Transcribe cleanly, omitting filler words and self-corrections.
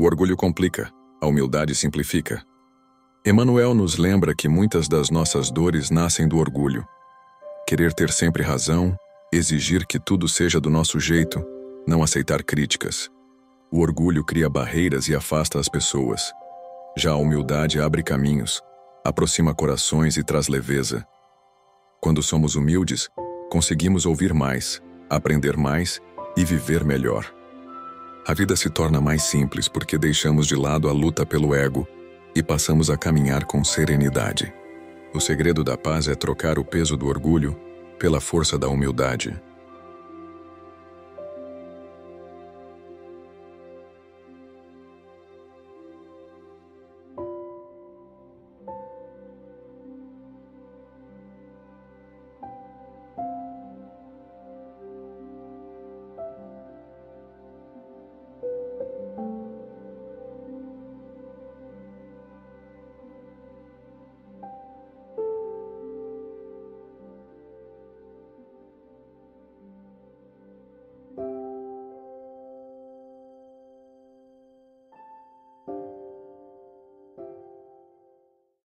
O orgulho complica, a humildade simplifica. Emmanuel nos lembra que muitas das nossas dores nascem do orgulho. Querer ter sempre razão, exigir que tudo seja do nosso jeito, não aceitar críticas. O orgulho cria barreiras e afasta as pessoas. Já a humildade abre caminhos, aproxima corações e traz leveza. Quando somos humildes, conseguimos ouvir mais, aprender mais e viver melhor. A vida se torna mais simples porque deixamos de lado a luta pelo ego e passamos a caminhar com serenidade. O segredo da paz é trocar o peso do orgulho pela força da humildade.